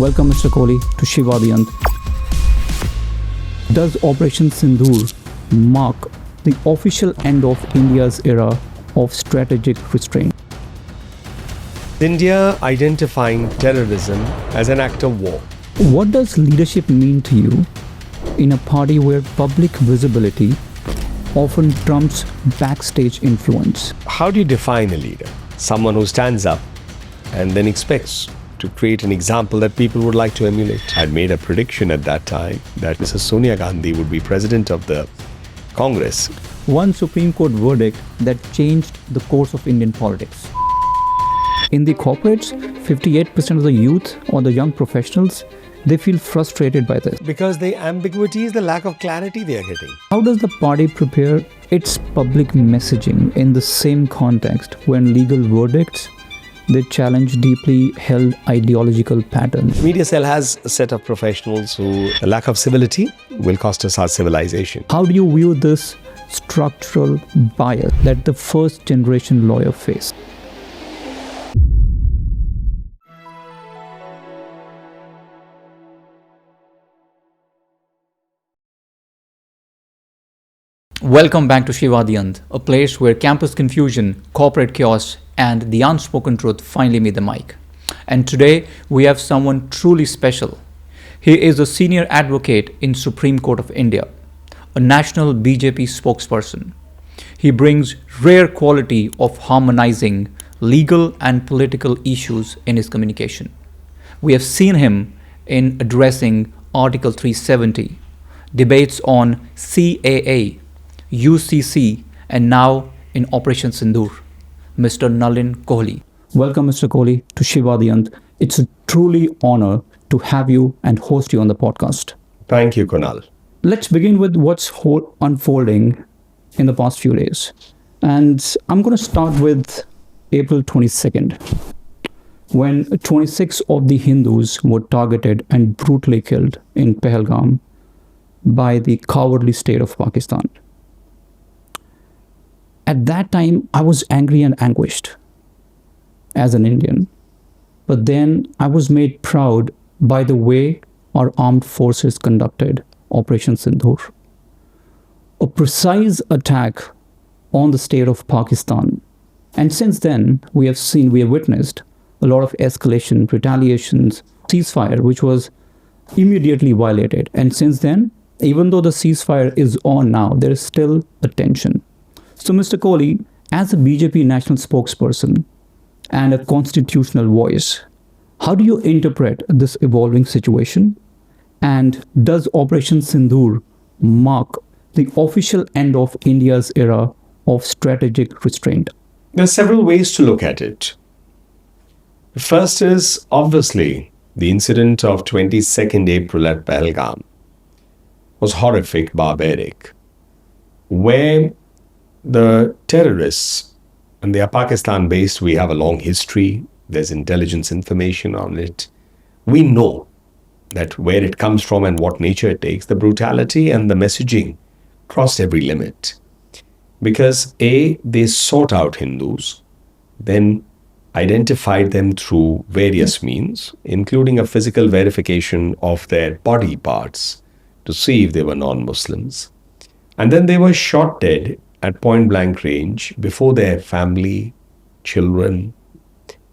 Welcome, Mr. Kohli, to Shiva the Ant. Does Operation Sindoor mark the official end of India's era of strategic restraint? India identifying terrorism as an act of war. What does leadership mean to you in a party where public visibility often trumps backstage influence? How do you define a leader? Someone who stands up and then expects to create an example that people would like to emulate. I'd made a prediction at that time that Mrs. Sonia Gandhi would be president of the Congress. One Supreme Court verdict that changed the course of Indian politics. In the corporates, 58% of the youth or the young professionals, they feel frustrated by this. Because the ambiguity is the lack of clarity they are getting. How does the party prepare its public messaging in the same context when legal verdicts, they challenge deeply held ideological patterns? Media cell has a set of professionals who the lack of civility will cost us our civilization. How do you view this structural bias that the first generation lawyer faced? Welcome back to Shiva the Ant, a place where campus confusion, corporate chaos, and the unspoken truth finally meet the mic. And today we have someone truly special. He is a senior advocate in Supreme Court of India, a national BJP spokesperson. He brings rare quality of harmonizing legal and political issues in his communication. We have seen him in addressing Article 370, debates on CAA, UCC, and now in Operation Sindoor, Mr. Nalin Kohli. Welcome, Mr. Kohli, to Shiva the Ant. It's a truly honor to have you and host you on the podcast. Thank you, Kunal. Let's begin with what's unfolding in the past few days. And I'm going to start with April 22nd, when 26 of the Hindus were targeted and brutally killed in Pahalgam by the cowardly state of Pakistan. At that time, I was angry and anguished as an Indian. But then I was made proud by the way our armed forces conducted Operation Sindoor. A precise attack on the state of Pakistan. And since then, we have witnessed a lot of escalation, retaliations, ceasefire, which was immediately violated. And since then, even though the ceasefire is on now, there is still a tension. So, Mr. Kohli, as a BJP national spokesperson and a constitutional voice, how do you interpret this evolving situation? And does Operation Sindoor mark the official end of India's era of strategic restraint? There are several ways to look at it. The first is obviously the incident of 22nd April at Pahalgam was horrific, barbaric, where the terrorists, and they are Pakistan-based, we have a long history, there's intelligence information on it. We know that where it comes from and what nature it takes, the brutality and the messaging crossed every limit. Because A, they sought out Hindus, then identified them through various means, including a physical verification of their body parts to see if they were non-Muslims. And then they were shot dead at point-blank range before their family, children,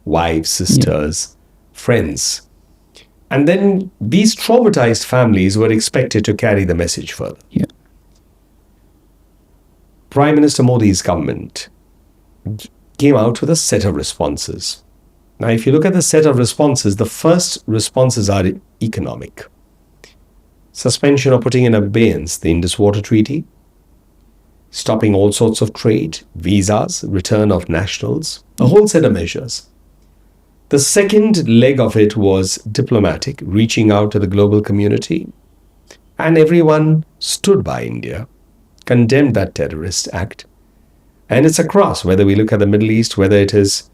wives, sisters, friends. And then these traumatized families were expected to carry the message further. Prime Minister Modi's government came out with a set of responses. Now, if you look at the set of responses, the first responses are economic. Suspension or putting in abeyance the Indus Water Treaty, stopping all sorts of trade, visas, return of nationals, a whole set of measures. The second leg of it was diplomatic, reaching out to the global community, and everyone stood by India, condemned that terrorist act. And it's across, whether we look at the Middle East, whether it is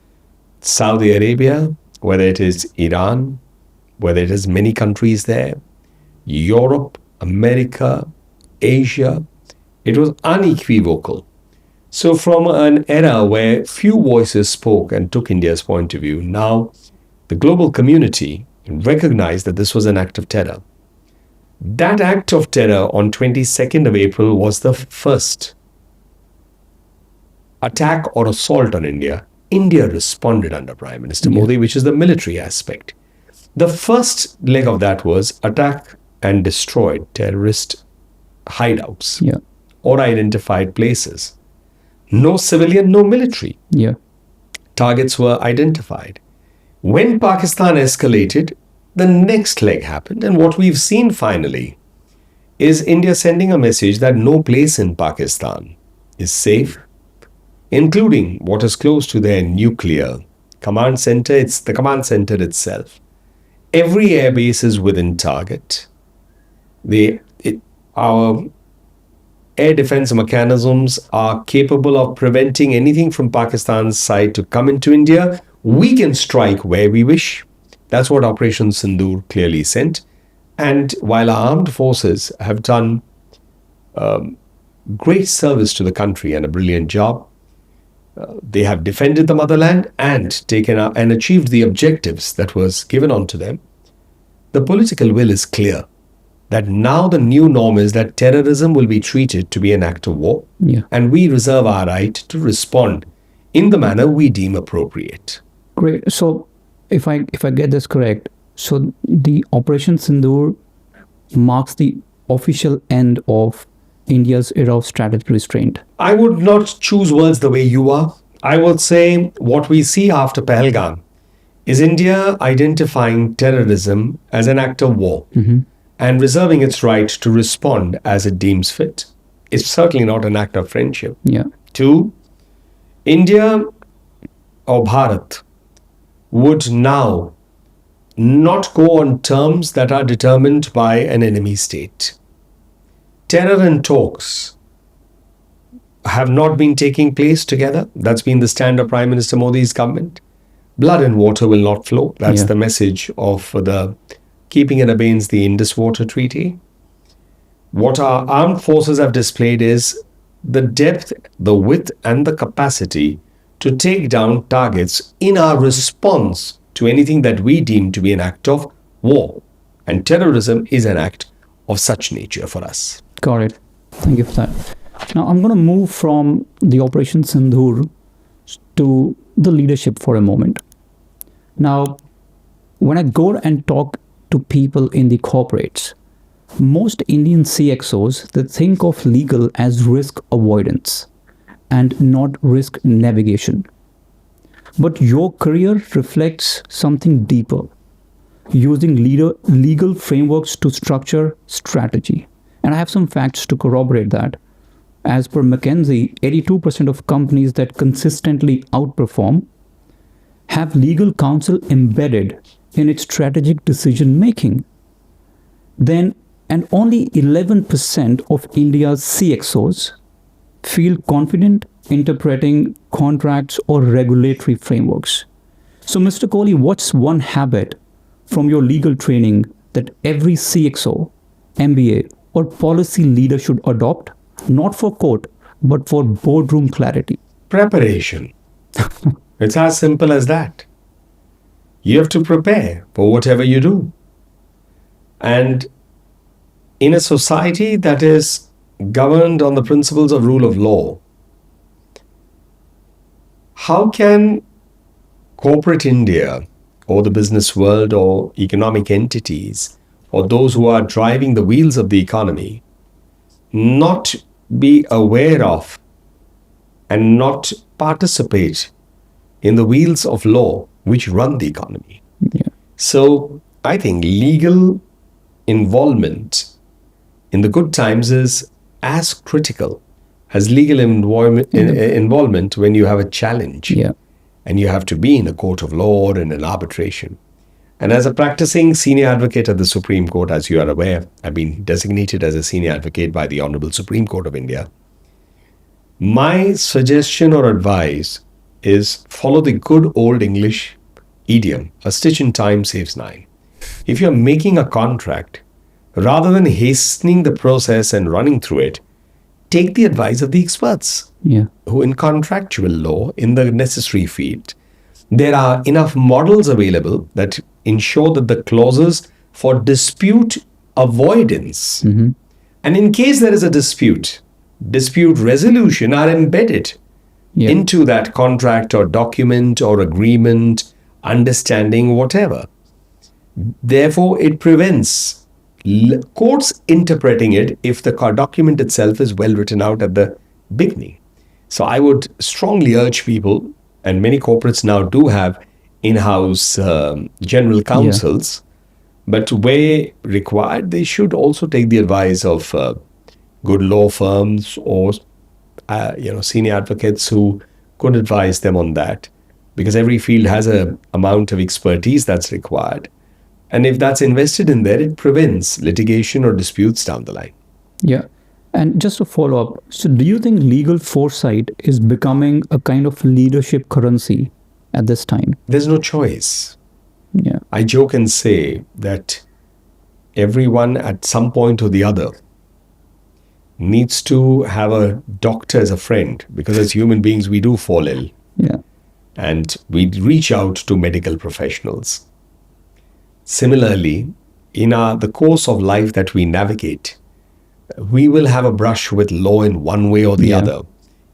Saudi Arabia, whether it is Iran, whether it is many countries there, Europe, America, Asia, it was unequivocal. So from an era where few voices spoke and took India's point of view, now the global community and recognized that this was an act of terror. That act of terror on 22nd of April was the first attack or assault on India. India responded under Prime Minister Modi, which is the military aspect. The first leg of that was attack and destroy terrorist hideouts or identified places. No civilian, no military. Targets were identified. When Pakistan escalated, the next leg happened, and what we've seen finally is India sending a message that no place in Pakistan is safe, including what is close to their nuclear command center. It's the command center itself. Every airbase is within target. Our air defense mechanisms are capable of preventing anything from Pakistan's side to come into India. We can strike where we wish. That's what Operation Sindoor clearly sent. And while our armed forces have done great service to the country and a brilliant job, they have defended the motherland and taken up and achieved the objectives that was given onto them. The political will is clear that now the new norm is that terrorism will be treated to be an act of war, and we reserve our right to respond in the manner we deem appropriate. Great. So if I get this correct, so the Operation Sindoor marks the official end of India's era of strategic restraint. I would not choose words the way you are. I would say what we see after Pahalgam is India identifying terrorism as an act of war and reserving its right to respond as it deems fit. It's certainly not an act of friendship. 2, India or Bharat would now not go on terms that are determined by an enemy state. Terror and talks have not been taking place together. That's been the stand of Prime Minister Modi's government. Blood and water will not flow. That's the message of the keeping in abeyance the Indus Water Treaty. What our armed forces have displayed is the depth, the width, and the capacity to take down targets in our response to anything that we deem to be an act of war. And terrorism is an act of such nature for us. Got it. Thank you for that. Now I'm going to move from the Operation Sindoor to the leadership for a moment. Now, when I go and talk to people in the corporates, most Indian CXOs, they think of legal as risk avoidance and not risk navigation. But your career reflects something deeper, using legal frameworks to structure strategy. And I have some facts to corroborate that. As per McKinsey, 82% of companies that consistently outperform have legal counsel embedded in its strategic decision making. And only 11% of India's CXOs feel confident interpreting contracts or regulatory frameworks. So, Mr. Kohli, what's one habit from your legal training that every CXO, MBA, or policy leader should adopt, not for court, but for boardroom clarity? Preparation. It's as simple as that. You have to prepare for whatever you do. And in a society that is governed on the principles of rule of law, how can corporate India or the business world or economic entities or those who are driving the wheels of the economy not be aware of and not participate in the wheels of law which run the economy? So I think legal involvement in the good times is as critical as legal involvement when you have a challenge and you have to be in a court of law or in an arbitration. And as a practicing senior advocate at the Supreme Court, as you are aware, I've been designated as a senior advocate by the Honorable Supreme Court of India. My suggestion or advice is follow the good old English idiom, a stitch in time saves 9. If you're making a contract, rather than hastening the process and running through it, take the advice of the experts who in contractual law in the necessary field. There are enough models available that ensure that the clauses for dispute avoidance, and in case there is a dispute resolution are embedded Yeah. into that contract or document or agreement, understanding, whatever. Therefore, it prevents courts interpreting it if the document itself is well written out at the beginning. So I would strongly urge people, and many corporates now do have in-house general counsels, but where required, they should also take the advice of good law firms or senior advocates who could advise them on that, because every field has a amount of expertise that's required. And if that's invested in there, it prevents litigation or disputes down the line. Yeah. And just to follow up, so do you think legal foresight is becoming a kind of leadership currency at this time? There's no choice. Yeah. I joke and say that everyone at some point or the other needs to have a doctor as a friend, because as human beings, we do fall ill. Yeah. And we reach out to medical professionals. Similarly, in the course of life that we navigate, we will have a brush with law in one way or the other.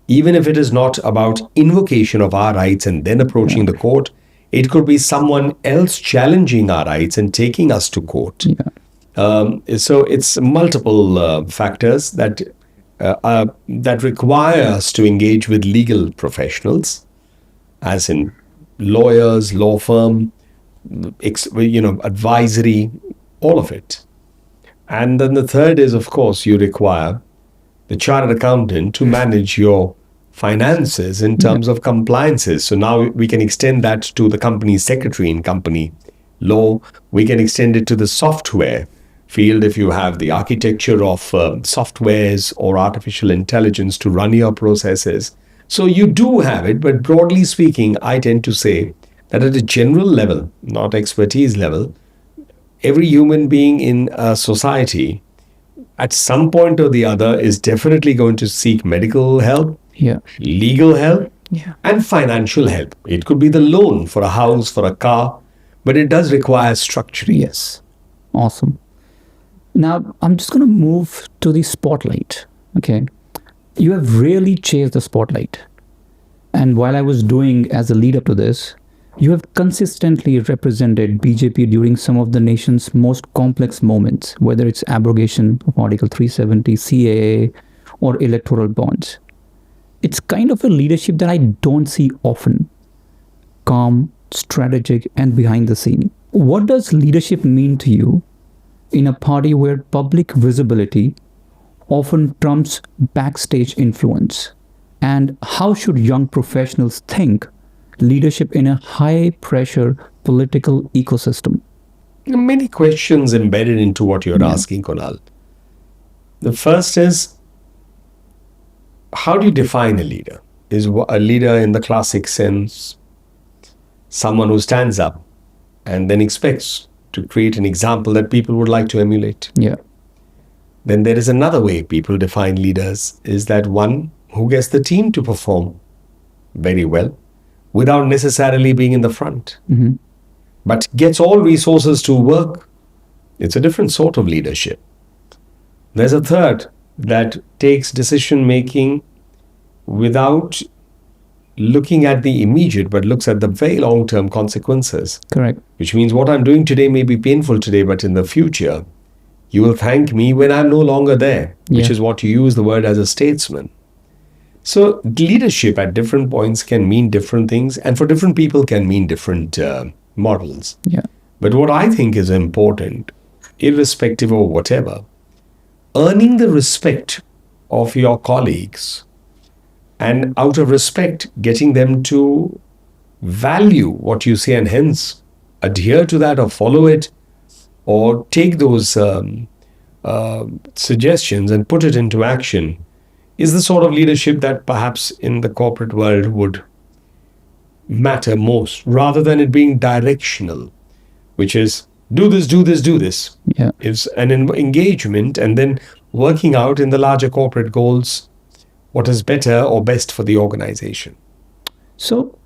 Even if it is not about invocation of our rights and then approaching the court, it could be someone else challenging our rights and taking us to court. So it's multiple factors that require us to engage with legal professionals, as in lawyers, law firm, advisory, all of it. And then the third is, of course, you require the chartered accountant to manage your finances in terms of compliances. So now we can extend that to the company secretary in company law. We can extend it to the software field if you have the architecture of softwares or artificial intelligence to run your processes. So you do have it, but broadly speaking, I tend to say that at a general level, not expertise level, every human being in a society at some point or the other is definitely going to seek medical help, legal help, and financial help. It could be the loan for a house, for a car, but it does require structuring. Yes. Awesome. Now, I'm just going to move to the spotlight. Okay. You have really chased the spotlight. And while I was doing as a lead up to this, you have consistently represented BJP during some of the nation's most complex moments, whether it's abrogation of Article 370, CAA, or electoral bonds. It's kind of a leadership that I don't see often. Calm, strategic, and behind the scene. What does leadership mean to you in a party where public visibility often trumps backstage influence? And how should young professionals think leadership in a high-pressure political ecosystem? Many questions embedded into what you're asking, Kunal. The first is, how do you define a leader? Is a leader in the classic sense someone who stands up and then expects to create an example that people would like to emulate? Yeah. Then there is another way people define leaders, is that one who gets the team to perform very well without necessarily being in the front, but gets all resources to work. It's a different sort of leadership. There's a third that takes decision making without looking at the immediate, but looks at the very long-term consequences. Correct. Which means what I'm doing today may be painful today, but in the future, you will thank me when I'm no longer there, which is what you use the word as a statesman. So leadership at different points can mean different things, and for different people can mean different models. Yeah. But what I think is important, irrespective of whatever, earning the respect of your colleagues, and out of respect, getting them to value what you say and hence adhere to that or follow it or take those suggestions and put it into action, is the sort of leadership that perhaps in the corporate world would matter most, rather than it being directional, which is do this, do this, do this. Yeah. It's an engagement and then working out in the larger corporate goals what is better or best for the organization. So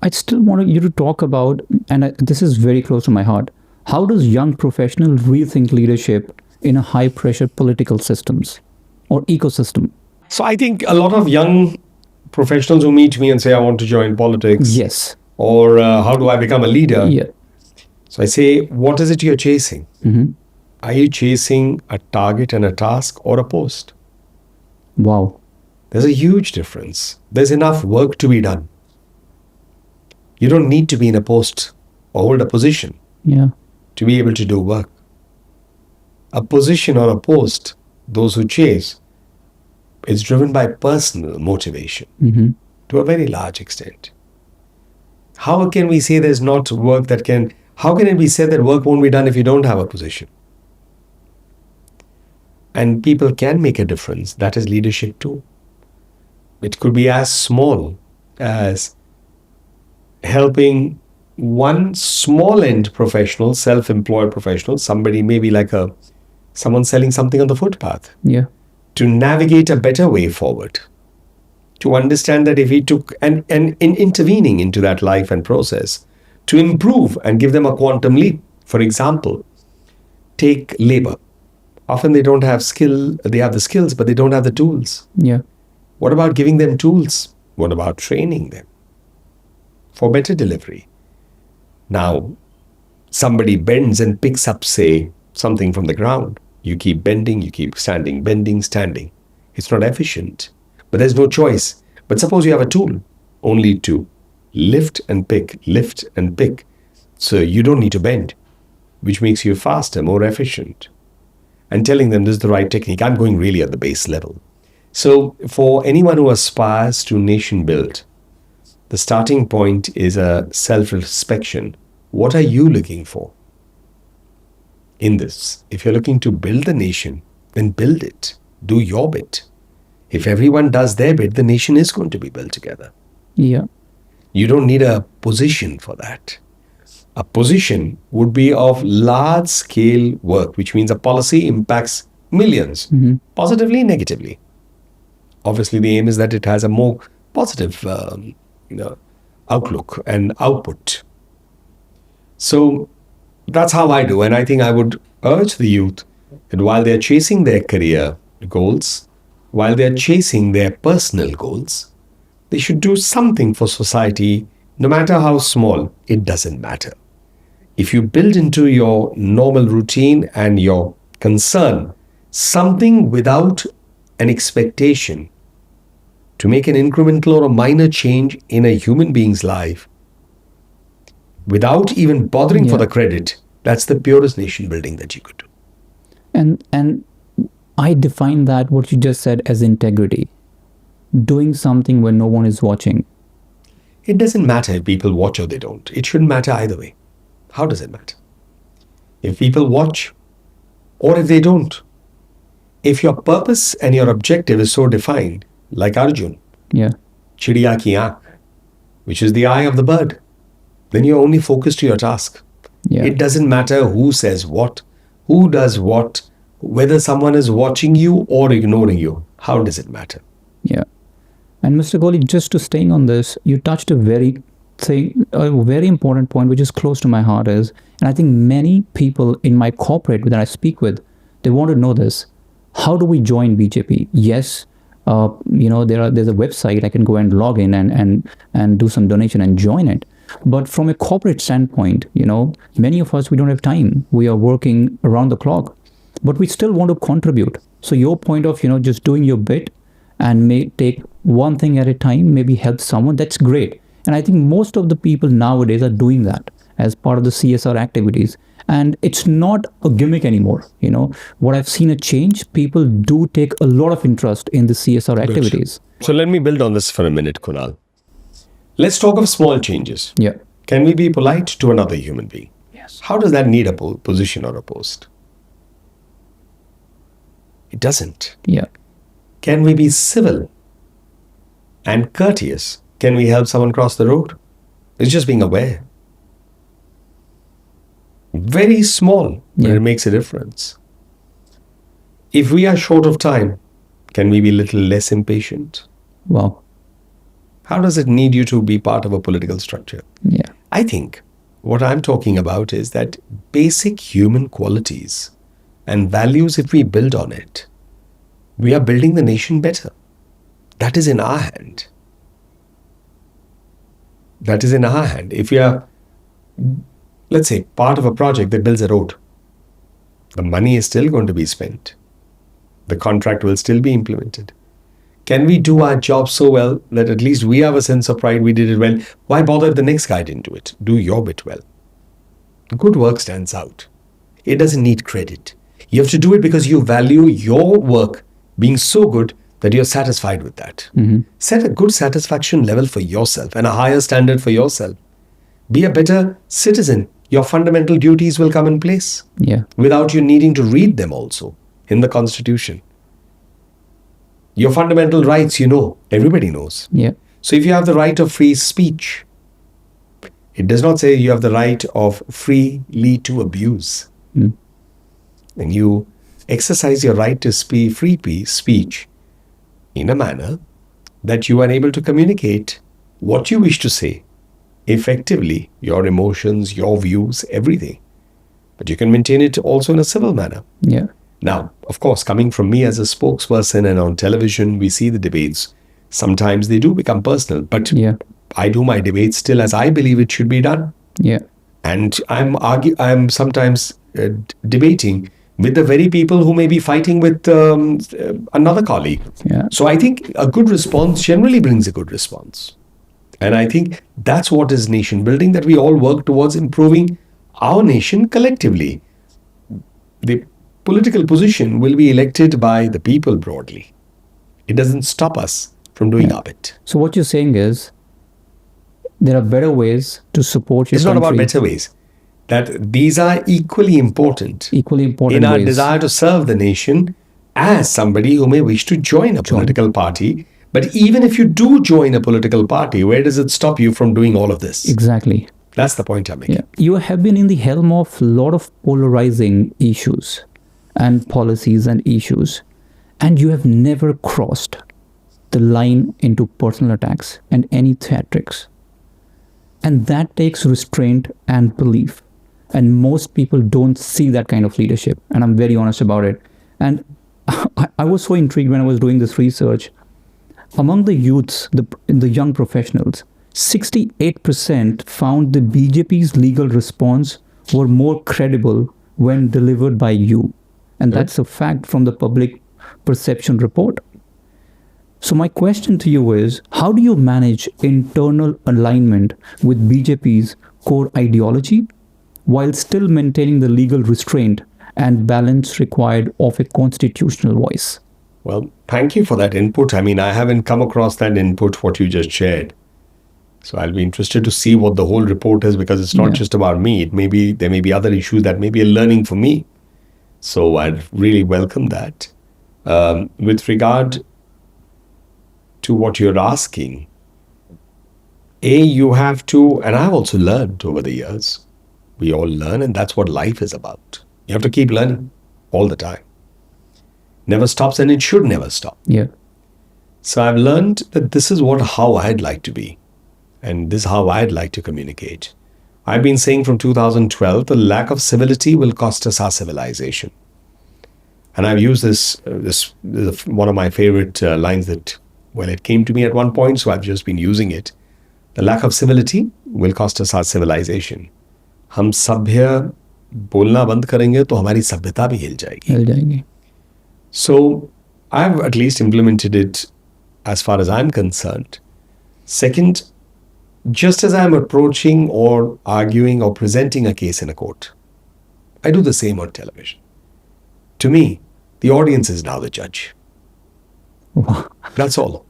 I still want you to talk about, and this is very close to my heart. How does young professional rethink leadership in a high-pressure political systems or ecosystem? So I think a lot of young professionals who meet me and say, I want to join politics. Yes. Or how do I become a leader? Yeah. So I say, what is it you're chasing? Mm-hmm. Are you chasing a target and a task or a post? Wow. There's a huge difference. There's enough work to be done. You don't need to be in a post or hold a position Yeah. to be able to do work. A position or a post, those who chase, is driven by personal motivation Mm-hmm. to a very large extent. How can we say there's not work that can, how can it be said that work won't be done if you don't have a position? And people can make a difference. That is leadership too. It could be as small as helping one small end professional, self-employed professional, somebody maybe like someone selling something on the footpath, Yeah. to navigate a better way forward, to understand that if he took and in intervening into that life and process, to improve and give them a quantum leap. For example, take labor. Often they don't have skill, they have the skills, but they don't have the tools. Yeah. What about giving them tools? What about training them for better delivery? Now, somebody bends and picks up, say, something from the ground. You keep bending, you keep standing, bending, standing. It's not efficient, but there's no choice. But suppose you have a tool, only to lift and pick, lift and pick. So you don't need to bend, which makes you faster, more efficient. And telling them this is the right technique. I'm going really at the base level. So for anyone who aspires to nation build, the starting point is a self-inspection. What are you looking for in this? If you're looking to build the nation, then build it. Do your bit. If everyone does their bit, the nation is going to be built together. Yeah. You don't need a position for that. A position would be of large-scale work, which means a policy impacts millions, positively, negatively. Obviously, the aim is that it has a more positive outlook and output. So that's how I do. And I think I would urge the youth that while they're chasing their career goals, while they're chasing their personal goals, they should do something for society, no matter how small, it doesn't matter. If you build into your normal routine and your concern something without an expectation to make an incremental or a minor change in a human being's life, without even bothering for the credit, that's the purest nation building that you could do. And I define that, what you just said, as integrity. Doing something when no one is watching. It doesn't matter if people watch or they don't. It shouldn't matter either way. How does it matter? If people watch or if they don't. If your purpose and your objective is so defined, like Arjun, Yeah. Chidiya ki aankh, which is the eye of the bird, then you're only focused to your task. Yeah. It doesn't matter who says what, who does what, whether someone is watching you or ignoring you. How does it matter? Yeah. And Mr. Kohli, just to staying on this, you touched a very important point, which is close to my heart is, and I think many people in my corporate that I speak with, they want to know this. How do we join BJP? Yes, there's a website I can go and log in and do some donation and join it. But from a corporate standpoint, many of us, we don't have time. We are working around the clock, but we still want to contribute. So your point of, just doing your bit and may take one thing at a time, maybe help someone, that's great. And I think most of the people nowadays are doing that as part of the CSR activities. And it's not a gimmick anymore. What I've seen a change, people do take a lot of interest in the CSR activities. So let me build on this for a minute, Kunal. Let's talk of small changes. Yeah. Can we be polite to another human being? Yes. How does that need a position or a post? It doesn't. Yeah. Can we be civil and courteous? Can we help someone cross the road? It's just being aware. Very small, but it makes a difference. If we are short of time, can we be a little less impatient? Wow. How does it need you to be part of a political structure? Yeah. I think what I'm talking about is that basic human qualities and values, if we build on it, we are building the nation better. That is in our hand. That is in our hand. If we are, let's say, part of a project that builds a road, the money is still going to be spent. The contract will still be implemented. Can we do our job so well that at least we have a sense of pride we did it well? Why bother if the next guy didn't do it? Do your bit well. Good work stands out. It doesn't need credit. You have to do it because you value your work being so good that you're satisfied with that. Set a good satisfaction level for yourself and a higher standard for yourself. Be a better citizen. Your fundamental duties will come in place without you needing to read them also in the Constitution. Your fundamental rights, everybody knows. So if you have the right of free speech, it does not say you have the right of freely to abuse. And you exercise your right to free speech in a manner that you are able to communicate what you wish to say effectively, your emotions, your views, everything. But you can maintain it also in a civil manner. Now, of course, coming from me as a spokesperson and on television, we see the debates. Sometimes they do become personal, but I do my debates still as I believe it should be done. And I'm sometimes debating with the very people who may be fighting with another colleague. So I think a good response generally brings a good response. And I think that's what is nation building, that we all work towards improving our nation collectively. The political position will be elected by the people broadly. It doesn't stop us from doing our bit. So what you're saying is there are better ways to support your country. It's not about better ways. That these are equally important in our desire to serve the nation as somebody who may wish to join a political party. But even if you do join a political party, where does it stop you from doing all of this? Exactly. That's the point I'm making. You have been in the helm of a lot of polarizing issues and policies and issues, and you have never crossed the line into personal attacks and any theatrics. And that takes restraint and belief. And most people don't see that kind of leadership. And I'm very honest about it. And I was so intrigued when I was doing this research. Among the youths, the young professionals, 68% found the BJP's legal response were more credible when delivered by you. And that's a fact from the public perception report. So my question to you is, how do you manage internal alignment with BJP's core ideology while still maintaining the legal restraint and balance required of a constitutional voice? Well, thank you for that input. I mean, I haven't come across that input, what you just shared. So I'll be interested to see what the whole report is, because it's not just about me. There may be other issues that may be a learning for me. So I'd really welcome that. With regard to what you're asking, you have to, and I've also learned over the years, we all learn, and that's what life is about. You have to keep learning all the time. Never stops, and it should never stop. So I've learned that this is how I'd like to be, and this is how I'd like to communicate. I've been saying from 2012, the lack of civility will cost us our civilization. And I've used this one of my favorite lines that, it came to me at one point, so I've just been using it. The lack of civility will cost us our civilization. हम सभ्य बोलना बंद करेंगे तो हमारी सभ्यता भी हिल जाएगी. So I've at least implemented it as far as I'm concerned. Second, just as I'm approaching or arguing or presenting a case in a court, I do the same on television. To me, the audience is now the judge. That's all.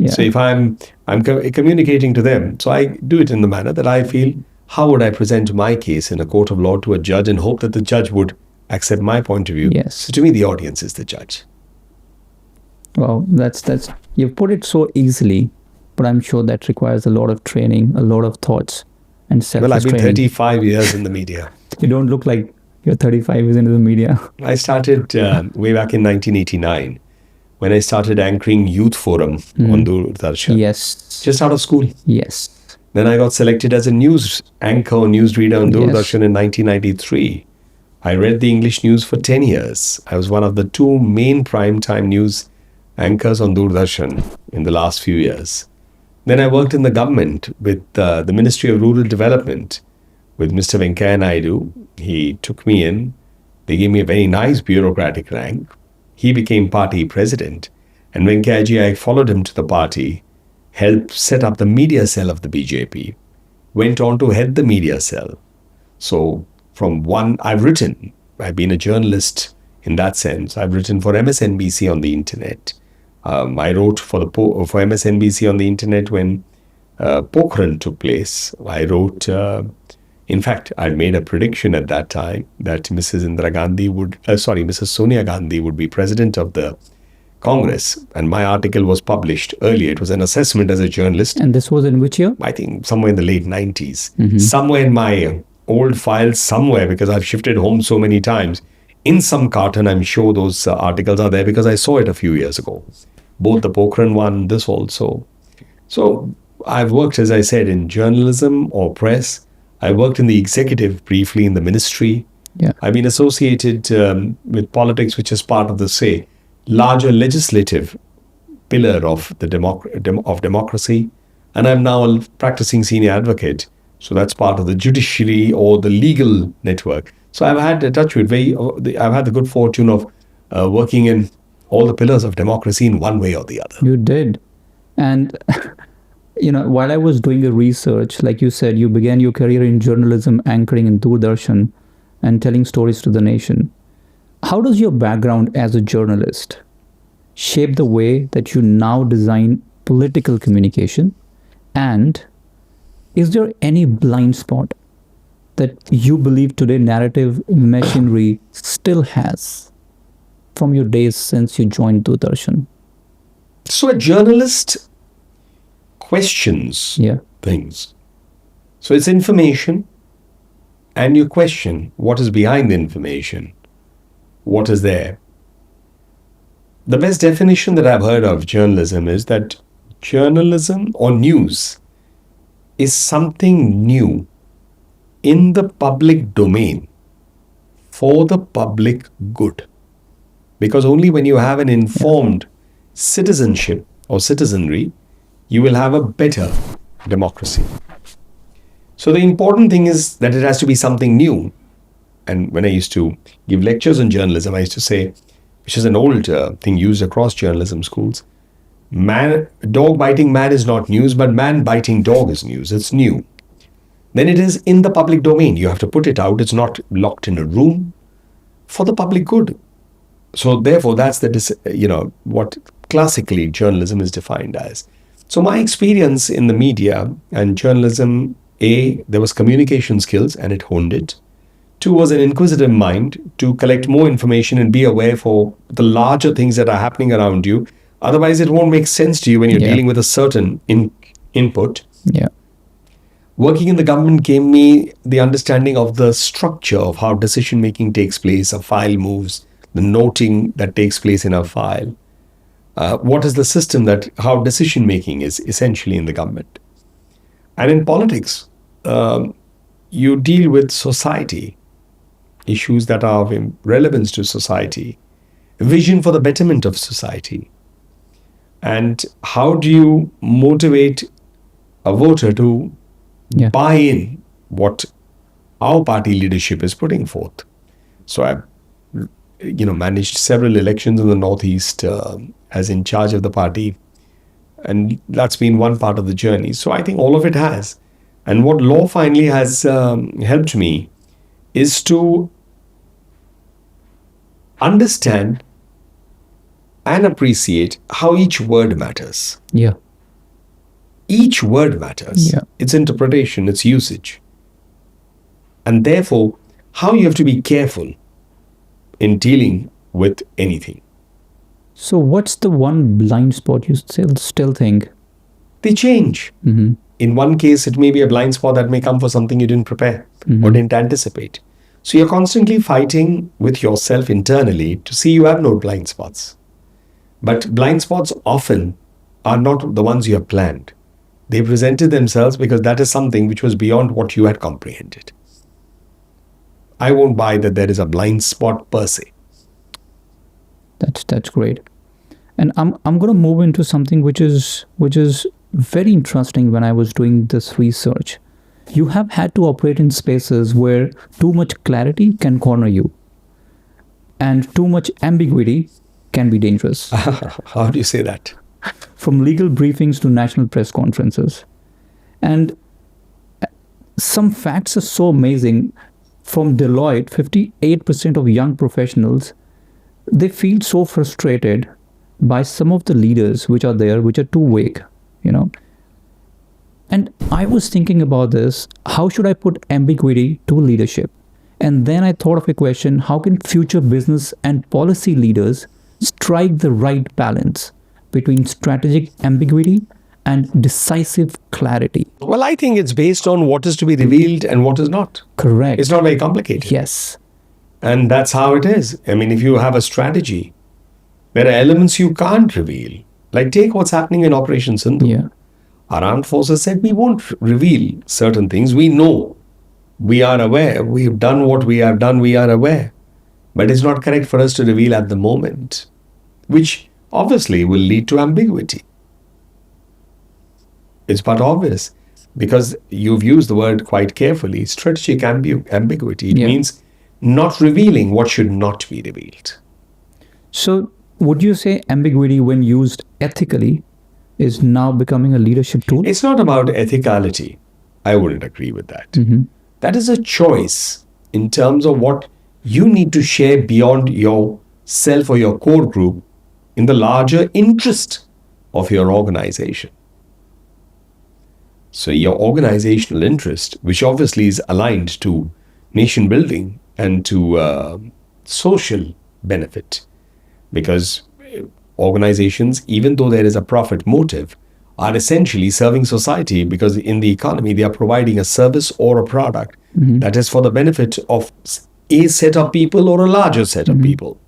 So if I'm communicating to them, so I do it in the manner that I feel, how would I present my case in a court of law to a judge and hope that the judge would accept my point of view? So to me, the audience is the judge. Well, that's you've put it so easily, but I'm sure that requires a lot of training, a lot of thoughts, and self-restraining. Well, I've been 35 years in the media. You don't look like you're 35 years into the media. I started way back in 1989 when I started anchoring Youth Forum on Doordarshan. Yes. Just out of school. Yes. Then I got selected as a news anchor or newsreader on Doordarshan in 1993. I read the English news for 10 years. I was one of the two main primetime news anchors on Doordarshan in the last few years. Then I worked in the government with the Ministry of Rural Development with Mr. Venkaiah Naidu. He took me in. They gave me a very nice bureaucratic rank. He became party president. And Venkaiah, I followed him to the party, helped set up the media cell of the BJP, went on to head the media cell. So from one, I've been a journalist in that sense. I've written for MSNBC on the internet. I wrote for MSNBC on the internet when Pokhran took place. I wrote, in fact, I made a prediction at that time that Mrs. Sonia Gandhi would be president of the Congress. And my article was published earlier. It was an assessment as a journalist. And this was in which year? I think somewhere in the late 90s. Somewhere in my old files, somewhere, because I've shifted home so many times. In some carton, I'm sure those articles are there because I saw it a few years ago. Both the Pokhran one, this also. So I've worked, as I said, in journalism or press. I worked in the executive briefly in the ministry. Yeah. I've been associated with politics, which is part of the, larger legislative pillar of the democracy. And I'm now a practicing senior advocate. So that's part of the judiciary or the legal network. So I've had a touch with I've had the good fortune of working in all the pillars of democracy in one way or the other. You did. And, while I was doing the research, like you said, you began your career in journalism, anchoring in Doordarshan and telling stories to the nation. How does your background as a journalist shape the way that you now design political communication? And is there any blind spot that you believe today narrative machinery still has from your days since you joined Doordarshan? So a journalist questions things. So it's information and you question what is behind the information. What is there? The best definition that I've heard of journalism is that journalism or news is something new in the public domain for the public good. Because only when you have an informed citizenship or citizenry, you will have a better democracy. So the important thing is that it has to be something new. And when I used to give lectures on journalism, I used to say, which is an old thing used across journalism schools, dog biting man is not news, but man biting dog is news. It's new. Then it is in the public domain. You have to put it out. It's not locked in a room for the public good. So therefore, that's what classically journalism is defined as. So my experience in the media and journalism, there was communication skills and it honed it. 2 was an inquisitive mind to collect more information and be aware for the larger things that are happening around you. Otherwise, it won't make sense to you when you're dealing with a certain input. Yeah. Working in the government gave me the understanding of the structure of how decision-making takes place, a file moves, the noting that takes place in a file. What is the system how decision-making is essentially in the government. And in politics, you deal with society, issues that are of relevance to society, vision for the betterment of society. And how do you motivate a voter to buy in what our party leadership is putting forth? So I've managed several elections in the Northeast as in charge of the party. And that's been one part of the journey. So I think all of it has. And what law finally has helped me is to understand and appreciate how each word matters. Yeah. Each word matters. Yeah. Its interpretation, its usage. And therefore, how you have to be careful in dealing with anything. So what's the one blind spot you still think? They change. Mm-hmm. In one case, it may be a blind spot that may come for something you didn't prepare or didn't anticipate. So you're constantly fighting with yourself internally to see you have no blind spots. But blind spots often are not the ones you have planned. They presented themselves because that is something which was beyond what you had comprehended. I won't buy that there is a blind spot per se. That's great. And I'm going to move into something which is very interesting. When I was doing this research, you have had to operate in spaces where too much clarity can corner you, and too much ambiguity can be dangerous. How do you say that? From legal briefings to national press conferences. And some facts are so amazing. From Deloitte, 58% of young professionals, they feel so frustrated by some of the leaders which are there, which are too vague, And I was thinking about this, how should I put ambiguity to leadership? And then I thought of a question, how can future business and policy leaders strike the right balance between strategic ambiguity and decisive clarity? Well, I think it's based on what is to be revealed and what is not. Correct. It's not very complicated. Yes. And that's how it is. I mean, if you have a strategy, there are elements you can't reveal. Like take what's happening in Operation Sindoor. Yeah. Our armed forces said we won't reveal certain things. We know. We are aware. We've done what we have done. We are aware. But it's not correct for us to reveal at the moment, which obviously will lead to ambiguity. It's but obvious because you've used the word quite carefully. Strategic ambiguity. It means not revealing what should not be revealed. So would you say ambiguity, when used ethically, is now becoming a leadership tool? It's not about ethicality. I wouldn't agree with that. That is a choice in terms of what you need to share beyond yourself or your core group in the larger interest of your organization. So your organizational interest, which obviously is aligned to nation building and to social benefit, because organizations, even though there is a profit motive, are essentially serving society because in the economy they are providing a service or a product that is for the benefit of a set of people or a larger set of people.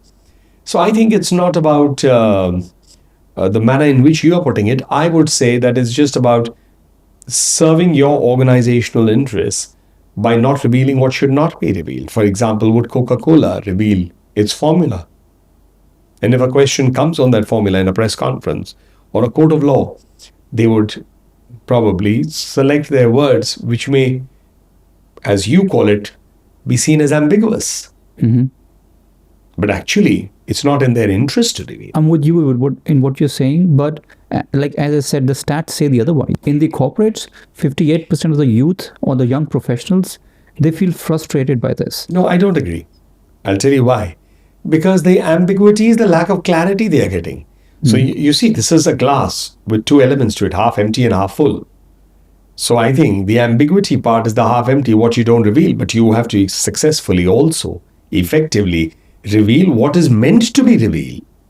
So I think it's not about the manner in which you are putting it. I would say that it's just about serving your organizational interests by not revealing what should not be revealed. For example, would Coca-Cola reveal its formula? And if a question comes on that formula in a press conference or a court of law, they would probably select their words, which may, as you call it, be seen as ambiguous. But actually, it's not in their interest to reveal. I'm with you in what you're saying, but like as I said, the stats say the other way. In the corporates, 58% of the youth or the young professionals, they feel frustrated by this. No, I don't agree. I'll tell you why. Because the ambiguity is the lack of clarity they are getting. So you see, this is a glass with two elements to it, half empty and half full. So I think the ambiguity part is the half empty, what you don't reveal, but you have to successfully also, effectively reveal what is meant to be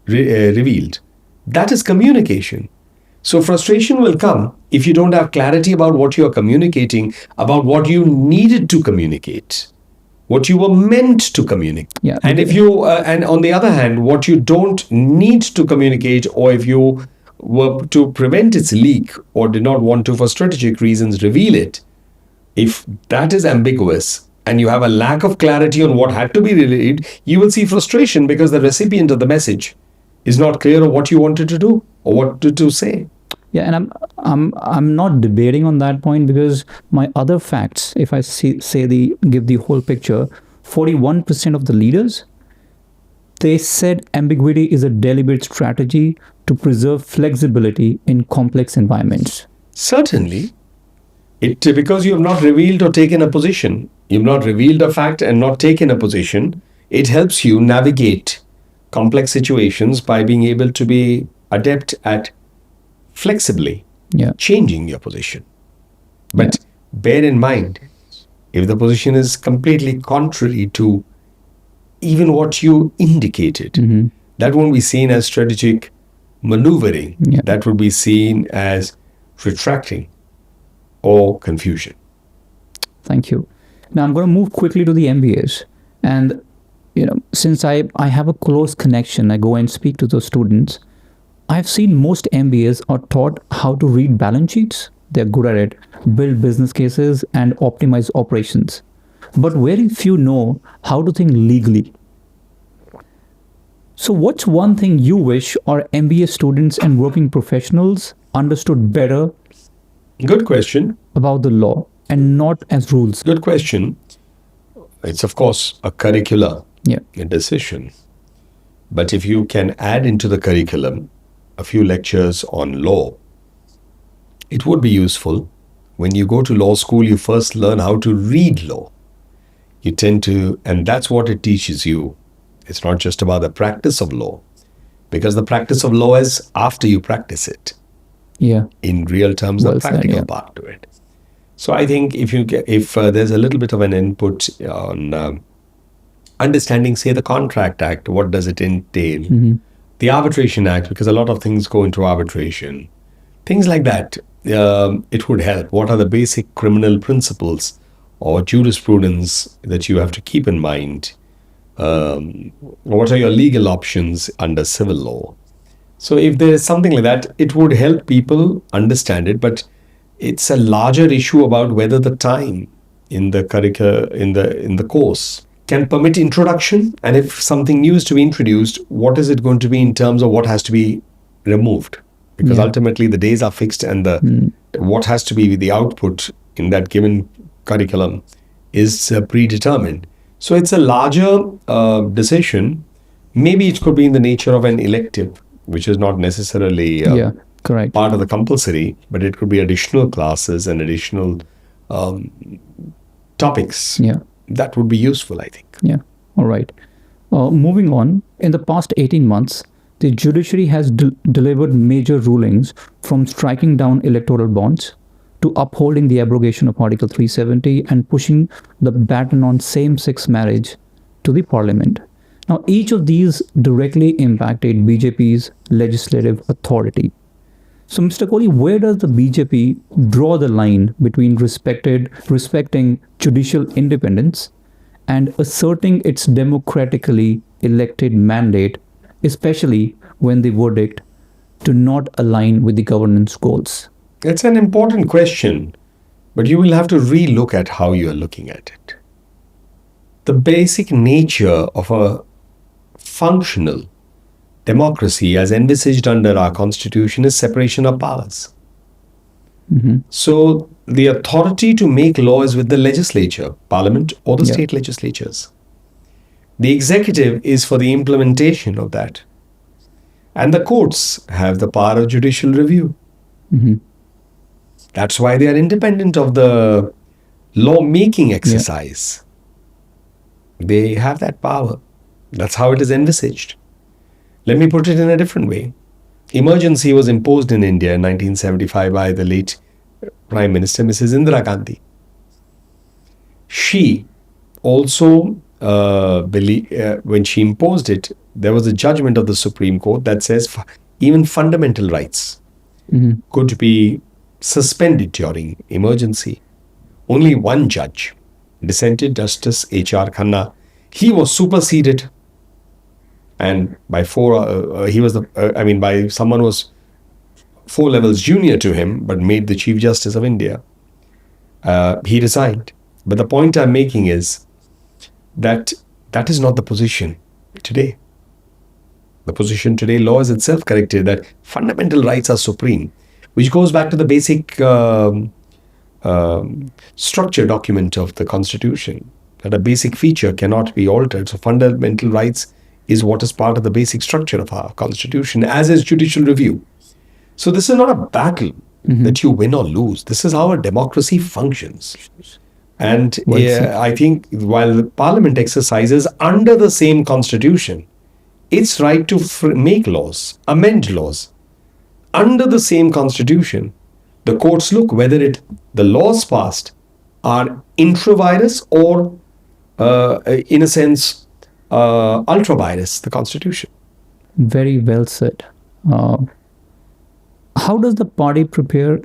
revealed. That is communication. So frustration will come if you don't have clarity about what you are communicating, about what you needed to communicate, what you were meant to communicate. Yeah. And if you, and on the other hand, what you don't need to communicate, or if you were to prevent its leak or did not want to, for strategic reasons, reveal it, if that is ambiguous and you have a lack of clarity on what had to be revealed, you will see frustration because the recipient of the message is not clear of what you wanted to do or what to say. Yeah, and I'm not debating on that point, because my other facts, if I give the whole picture, 41% of the leaders, they said ambiguity is a deliberate strategy to preserve flexibility in complex environments. Certainly, because you have not revealed or taken a position, you've not revealed a fact and not taken a position, it helps you navigate complex situations by being able to be adept at flexibly changing your position. But bear in mind, if the position is completely contrary to even what you indicated, that won't be seen as strategic maneuvering. That would be seen as retracting or confusion. Thank you. Now I'm going to move quickly to the MBAs. And since I have a close connection, I go and speak to those students. I've seen most MBAs are taught how to read balance sheets. They're good at it, build business cases, and optimize operations. But very few know how to think legally. So, what's one thing you wish our MBA students and working professionals understood better Good question. about the law and not as rules? Good question. It's, of course, a curricular Yeah. decision. But if you can add into the curriculum a few lectures on law, it would be useful. When you go to law school, you first learn how to read law. You tend to, and that's what it teaches you. It's not just about the practice of law, because the practice of law is after you practice it. Yeah. In real terms, Well the said, practical yeah. part to it. So I think if there's a little bit of an input on understanding, say, the Contract Act, what does it entail? The Arbitration Act, because a lot of things go into arbitration. Things like that, it would help. What are the basic criminal principles or jurisprudence that you have to keep in mind? What are your legal options under civil law? So if there is something like that, it would help people understand it. But it's a larger issue about whether the time in the in the course can permit introduction, and if something new is to be introduced, what is it going to be in terms of what has to be removed? Because ultimately the days are fixed, and the what has to be the output in that given curriculum is predetermined. So it's a larger decision. Maybe it could be in the nature of an elective, which is not necessarily Yeah. Correct. part of the compulsory, but it could be additional classes and additional topics. Yeah. That would be useful, I think. Yeah. All right. Moving on, in the past 18 months, the judiciary has delivered major rulings, from striking down electoral bonds to upholding the abrogation of Article 370 and pushing the baton on same-sex marriage to the parliament. Now, each of these directly impacted BJP's legislative authority. So, Mr. Kohli, where does the BJP draw the line between respecting judicial independence and asserting its democratically elected mandate, especially when the verdict do not align with the governance goals? It's an important question, but you will have to re-look at how you are looking at it. The basic nature of a functional democracy as envisaged under our constitution is separation of powers. So the authority to make law is with the legislature, parliament, or the state legislatures. The executive is for the implementation of that. And the courts have the power of judicial review. That's why they are independent of the law-making exercise. They have that power. That's how it is envisaged. Let me put it in a different way. Emergency was imposed in India in 1975 by the late Prime Minister, Mrs. Indira Gandhi. She also when she imposed it, there was a judgment of the Supreme Court that says even fundamental rights could be suspended during emergency. Only one judge dissented, Justice H.R. Khanna. He was superseded, and by by someone who was 4 levels junior to him, but made the Chief Justice of India. He resigned. But the point I'm making is that is not the position today. The position today, law is itself corrected that fundamental rights are supreme, which goes back to the basic structure document of the Constitution, that a basic feature cannot be altered. So fundamental rights is what is part of the basic structure of our Constitution, as is judicial review. So this is not a battle that you win or lose. This is how a democracy functions. And I think while the Parliament exercises under the same Constitution its right to make laws, amend laws, under the same Constitution, the courts look whether the laws passed are intra-virus or, in a sense, ultra-virus, the Constitution. Very well said. How does the party prepare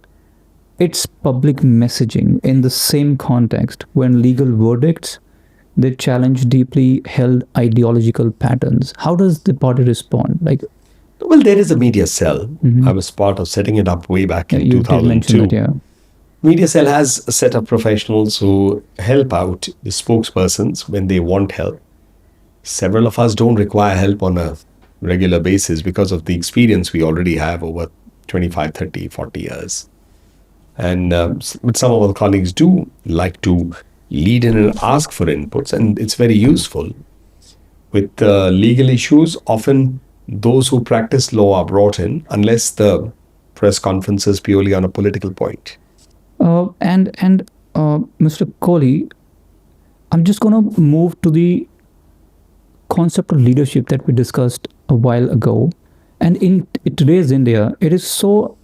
its public messaging in the same context when legal verdicts challenge deeply held ideological patterns? How does the party respond? Like, Well, there is a media cell. I was part of setting it up way back in You did mention 2002. that, yeah. Media cell has a set of professionals who help out the spokespersons when they want help. Several of us don't require help on a regular basis because of the experience we already have over 25, 30, 40 years. And but some of our colleagues do like to lead in and ask for inputs, and it's very useful. With legal issues, often those who practice law are brought in, unless the press conference is purely on a political point. And Mr. Kohli, I'm just going to move to the concept of leadership that we discussed a while ago. And in today's India, it is so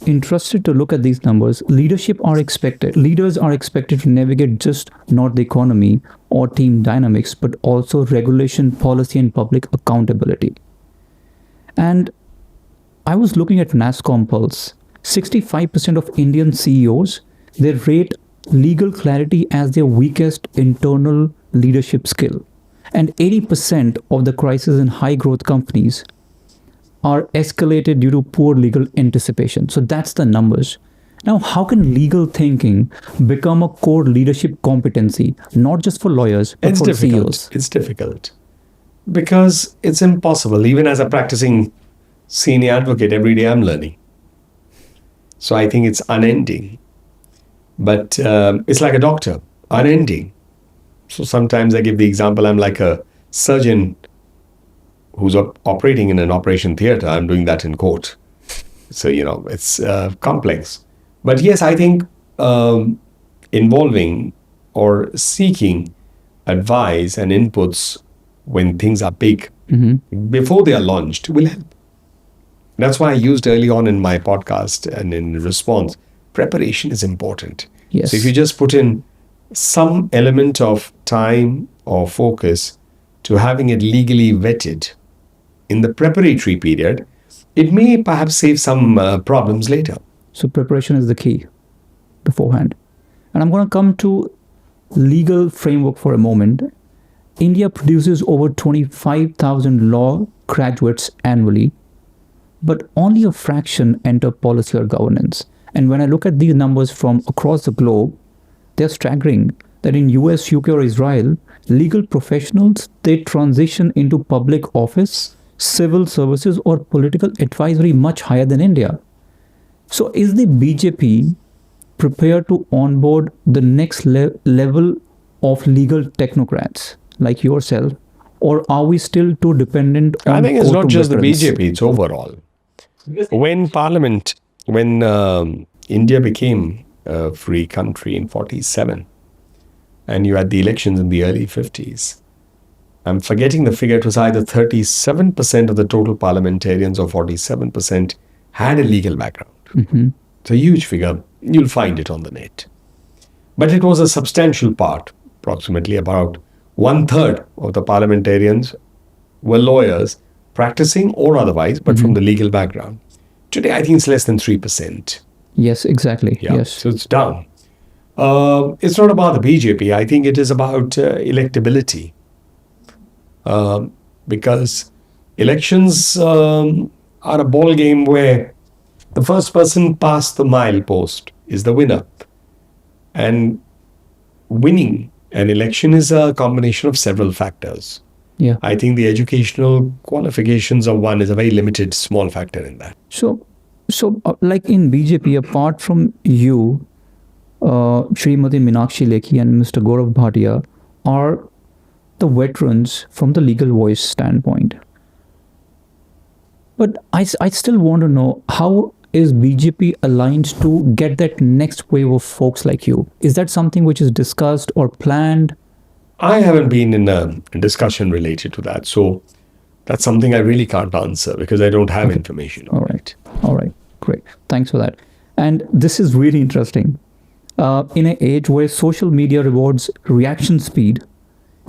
interested to look at these numbers. Leaders are expected to navigate just not the economy or team dynamics, but also regulation, policy, and public accountability. And I was looking at NASCOM Pulse. 65% of Indian CEOs, they rate legal clarity as their weakest internal leadership skill. And 80% of the crises in high growth companies are escalated due to poor legal anticipation. So that's the numbers. Now, how can legal thinking become a core leadership competency, not just for lawyers, but It's for difficult. CEOs? It's difficult because it's impossible. Even as a practicing senior advocate, every day I'm learning. So I think it's unending. But it's like a doctor, unending. So sometimes I give the example, I'm like a surgeon who's operating in an operation theater. I'm doing that in court. So, it's complex. But yes, I think involving or seeking advice and inputs when things are big, before they are launched, will help. That's why I used early on in my podcast and in response, preparation is important. Yes. So if you just put in some element of time or focus to having it legally vetted in the preparatory period, it may perhaps save some problems later. So preparation is the key beforehand. And I'm going to come to legal framework for a moment. India produces over 25,000 law graduates annually, but only a fraction enter policy or governance. And when I look at these numbers from across the globe, they're staggering that in US, UK, or Israel, legal professionals, they transition into public office, civil services, or political advisory much higher than India. So is the BJP prepared to onboard the next level of legal technocrats like yourself, or are we still too dependent on I think it's not just the veterans? BJP, it's overall. When India became a free country in 47, and you had the elections in the early 50s, I'm forgetting the figure, it was either 37% of the total parliamentarians or 47% had a legal background. It's a huge figure. You'll find it on the net. But it was a substantial part, approximately about 1/3 of the parliamentarians were lawyers, practicing or otherwise, but from the legal background. Today, I think it's less than 3%. Yes, exactly. Yeah, Yes. so it's down. It's not about the BJP. I think it is about electability. Because elections are a ball game where the first person past the mile post is the winner. And winning an election is a combination of several factors. Yeah. I think the educational qualifications of one is a very limited, small factor in that. So like in BJP, apart from you, Srimati Meenakshi Lekhi and Mr. Gaurav Bhatia are the veterans from the legal voice standpoint. But I still want to know, how is BJP aligned to get that next wave of folks like you? Is that something which is discussed or planned? I haven't been in a discussion related to that. So that's something I really can't answer because I don't have information on it. All right. Great. Thanks for that. And this is really interesting. In an age where social media rewards reaction speed,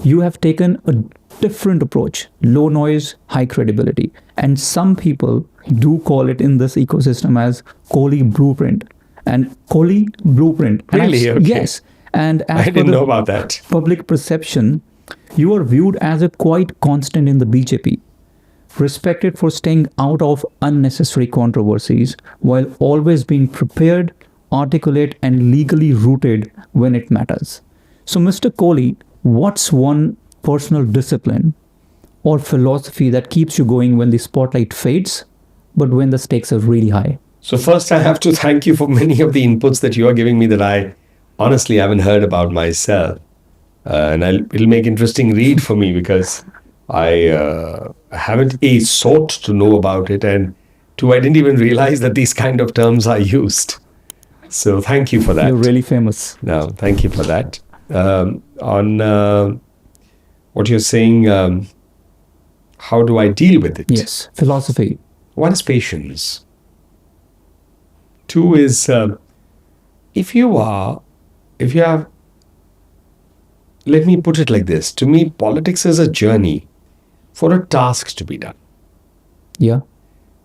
you have taken a different approach: low noise, high credibility. And some people do call it in this ecosystem as Kohli blueprint. And Kohli blueprint. And Really? Okay. Yes. And as I per didn't the know about that. public perception, you are viewed as a quite constant in the BJP. respected for staying out of unnecessary controversies while always being prepared, articulate, and legally rooted when it matters. So, Mr. Kohli, what's one personal discipline or philosophy that keeps you going when the spotlight fades, but when the stakes are really high? So first, I have to thank you for many of the inputs that you are giving me that I honestly haven't heard about myself. It'll make interesting read for me because I haven't sought to know about it, and two, I didn't even realize that these kind of terms are used. So thank you for that. You're really famous. No, thank you for that. On what you're saying, how do I deal with it? Yes, philosophy. One is patience. Two is if you have, let me put it like this. To me, politics is a journey for a task to be done. Yeah.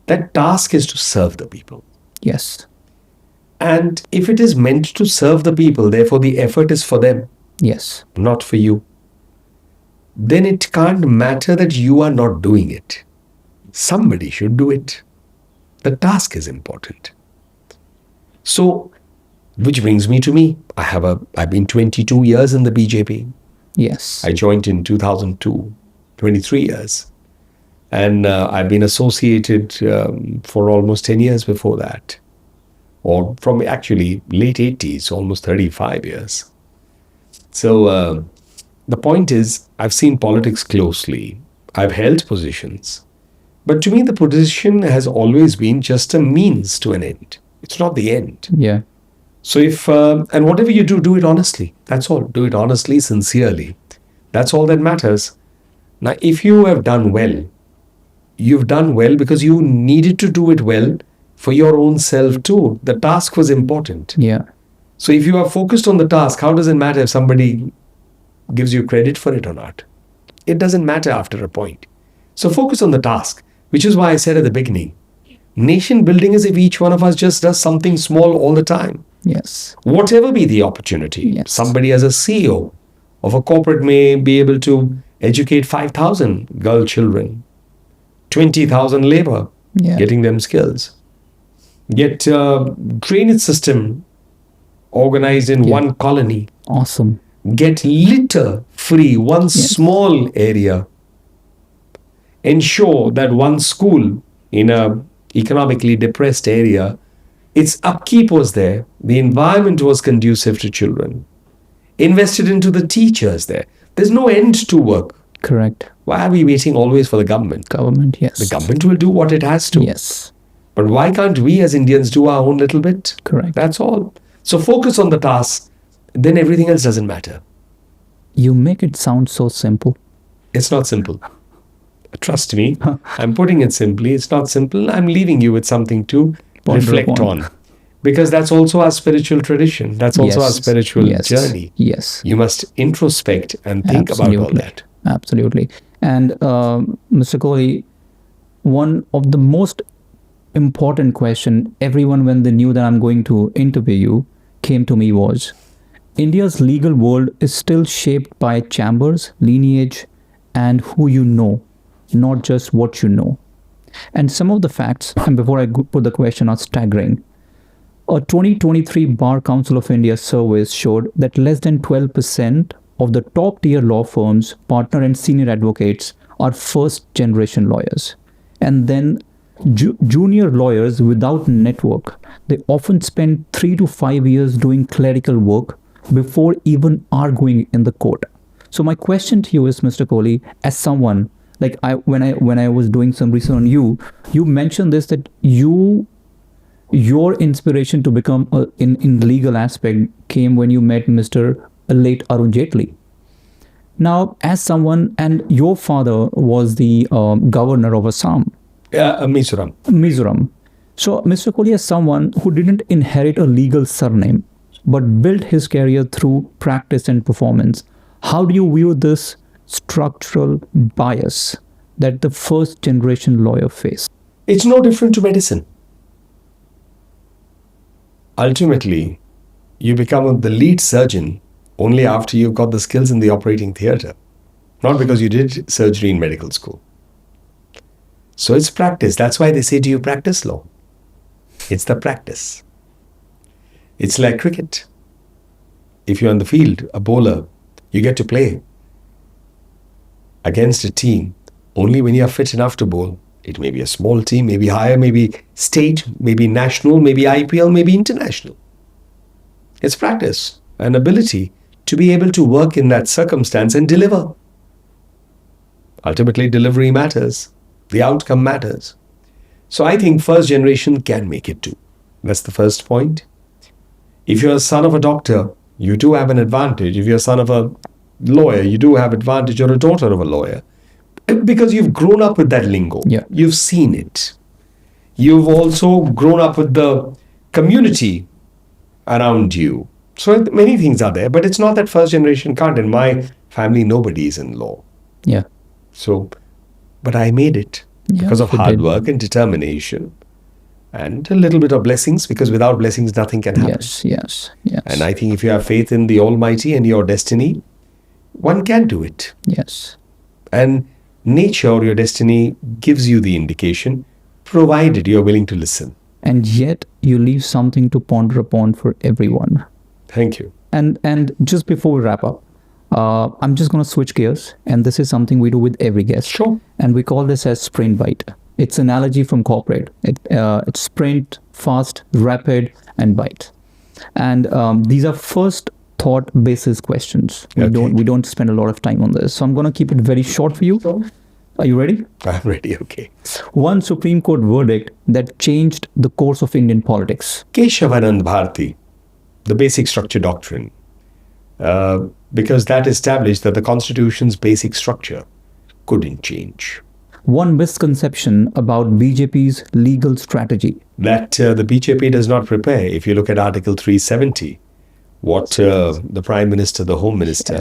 That task is to serve the people. Yes. And if it is meant to serve the people, therefore the effort is for them, Yes. not for you, then it can't matter that you are not doing it. Somebody should do it. The task is important. So, which brings me to me. I've been 22 years in the BJP. Yes. I joined in 2002, 23 years. And I've been associated for almost 10 years before that. Or from actually late 80s, almost 35 years. So the point is, I've seen politics closely. I've held positions. But to me, the position has always been just a means to an end. It's not the end. Yeah. So and whatever you do, do it honestly. That's all. Do it honestly, sincerely. That's all that matters. Now, if you have done well, you've done well because you needed to do it well for your own self too. The task was important. Yeah. So if you are focused on the task, how does it matter if somebody gives you credit for it or not? It doesn't matter after a point. So focus on the task, which is why I said at the beginning, nation building is if each one of us just does something small all the time. Yes. Whatever be the opportunity. Yes. Somebody as a CEO of a corporate may be able to educate 5,000 girl children, 20,000 labor, Yeah. getting them skills. Get drainage system organized in one colony. Awesome. Get litter free, one small area. Ensure that one school in a economically depressed area, its upkeep was there, the environment was conducive to children. Invested into the teachers there. There's no end to work. Correct. Why are we waiting always for the government? Government, yes. The government will do what it has to. Yes. But why can't we as Indians do our own little bit? Correct. That's all. So focus on the task, then everything else doesn't matter. You make it sound so simple. It's not simple. Trust me, I'm putting it simply. It's not simple. I'm leaving you with something to Ponder reflect upon. on. Because that's also our spiritual tradition. That's also our spiritual journey. Yes. You must introspect and think about all that. Absolutely. And Mr. Kohli, one of the most important question everyone, when they knew that I'm going to interview you, came to me was, India's legal world is still shaped by chambers, lineage, and who you know, not just what you know. And some of the facts, and before I put the question, are staggering. A 2023 Bar Council of India survey showed that less than 12% of the top tier law firms, partner and senior advocates are first generation lawyers. And then junior lawyers without network, they often spend 3 to 5 years doing clerical work before even arguing in the court. So my question to you is, Mr. Kohli, as someone, like when I was doing some research on you, you mentioned this, that your inspiration to become in legal aspect came when you met Mr. late Arun Jaitley. Now, as someone, and your father was the governor of Assam. Mizoram. So, Mr. Kohli, as someone who didn't inherit a legal surname, but built his career through practice and performance, how do you view this structural bias that the first generation lawyer face? It's no different to medicine. Ultimately, you become the lead surgeon only after you've got the skills in the operating theatre, not because you did surgery in medical school. So it's practice. That's why they say, do you practice law? It's the practice. It's like cricket. If you're on the field, a bowler, you get to play against a team only when you're fit enough to bowl. It may be a small team, maybe higher, maybe state, maybe national, maybe IPL, maybe international. It's practice and ability to be able to work in that circumstance and deliver. Ultimately, delivery matters. The outcome matters. So I think first generation can make it too. That's the first point. If you're a son of a doctor, you do have an advantage. If you're a son of a lawyer, you do have advantage, or a daughter of a lawyer. Because you've grown up with that lingo. Yeah. You've seen it. You've also grown up with the community around you. So many things are there, but it's not that first generation can't. In my family, nobody is in law. Yeah. So, but I made it Yeah, because of you hard did. work and determination and a little bit of blessings, because without blessings, nothing can happen. Yes. And I think if you have faith in the Almighty and your destiny, one can do it. Yes. And nature or your destiny gives you the indication, provided you're willing to listen. And yet you leave something to ponder upon for everyone. Thank you. And just before we wrap up, I'm just going to switch gears, and this is something we do with every guest. Sure. And we call this as sprint byte. It's an analogy from corporate. It's sprint, fast, rapid, and byte. And these are first thought basis questions. We don't spend a lot of time on this. So I'm going to keep it very short for you. Are you ready? I'm ready, okay. One Supreme Court verdict that changed the course of Indian politics. Keshavanand Bharati, the basic structure doctrine, because that established that the Constitution's basic structure couldn't change. One misconception about BJP's legal strategy. That the BJP does not prepare. If you look at Article 370, what the Prime Minister, the Home Minister,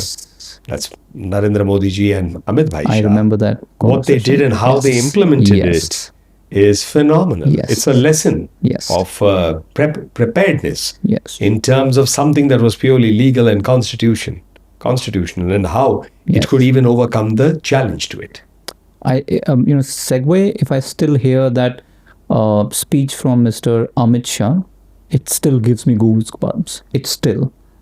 that's Narendra Modi ji and Amit Bhai Shah. I remember that. What they did and how they implemented it is phenomenal. Yes. It's a lesson Yes. of preparedness Yes. in terms of something that was purely legal and constitutional, and how Yes. it could even overcome the challenge to it. Segue, if I still hear that speech from Mr. Amit Shah, it still gives me goosebumps.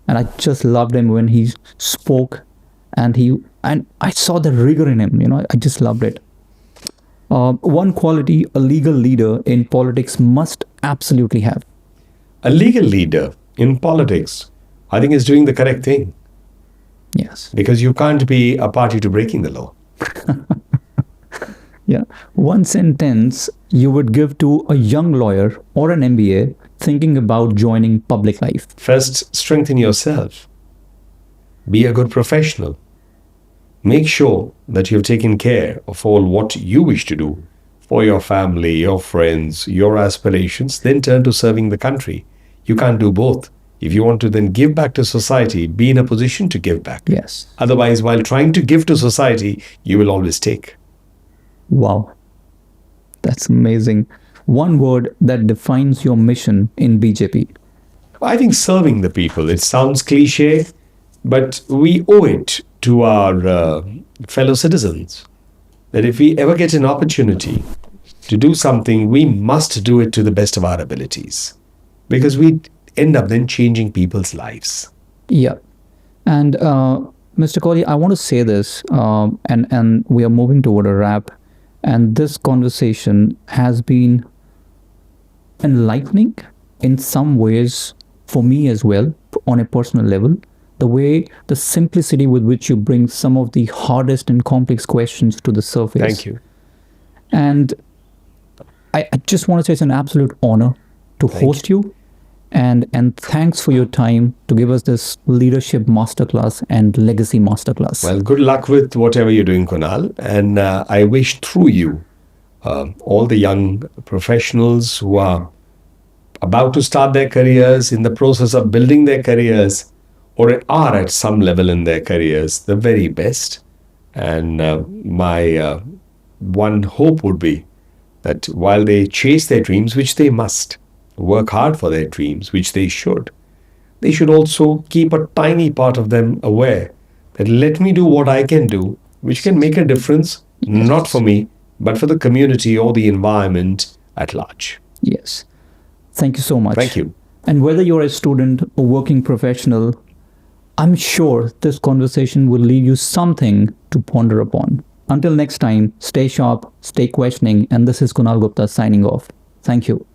And I just loved him when he spoke, and I saw the rigor in him. I just loved it. One quality a legal leader in politics must absolutely have. A legal leader in politics, I think, is doing the correct thing, Yes. because you can't be a party to breaking the law. Yeah. One sentence you would give to a young lawyer or an MBA thinking about joining public life. First, strengthen yourself. Be a good professional. Make sure that you've taken care of all what you wish to do for your family, your friends, your aspirations. Then turn to serving the country. You can't do both. If you want to then give back to society, be in a position to give back. Yes. Otherwise, while trying to give to society, you will always take. Wow. That's amazing. One word that defines your mission in BJP. I think serving the people. It sounds cliche, but we owe it to our fellow citizens that if we ever get an opportunity to do something, we must do it to the best of our abilities, because we end up then changing people's lives. Yeah. And Mr. Kohli, I want to say this, and we are moving toward a wrap. And this conversation has been enlightening in some ways for me as well, on a personal level. The simplicity with which you bring some of the hardest and complex questions to the surface. Thank you. And I just want to say it's an absolute honor to host you. And thanks for your time to give us this leadership masterclass and legacy masterclass. Well, good luck with whatever you're doing, Kunal. And I wish through you, all the young professionals who are about to start their careers, in the process of building their careers, or are at some level in their careers, the very best. And my one hope would be that while they chase their dreams, which they must, work hard for their dreams, which they should also keep a tiny part of them aware that let me do what I can do, which can make a difference, not for me, but for the community or the environment at large. Yes. Thank you so much. Thank you. And whether you're a student or working professional, I'm sure this conversation will leave you something to ponder upon. Until next time, stay sharp, stay questioning, and this is Kunal Gupta signing off. Thank you.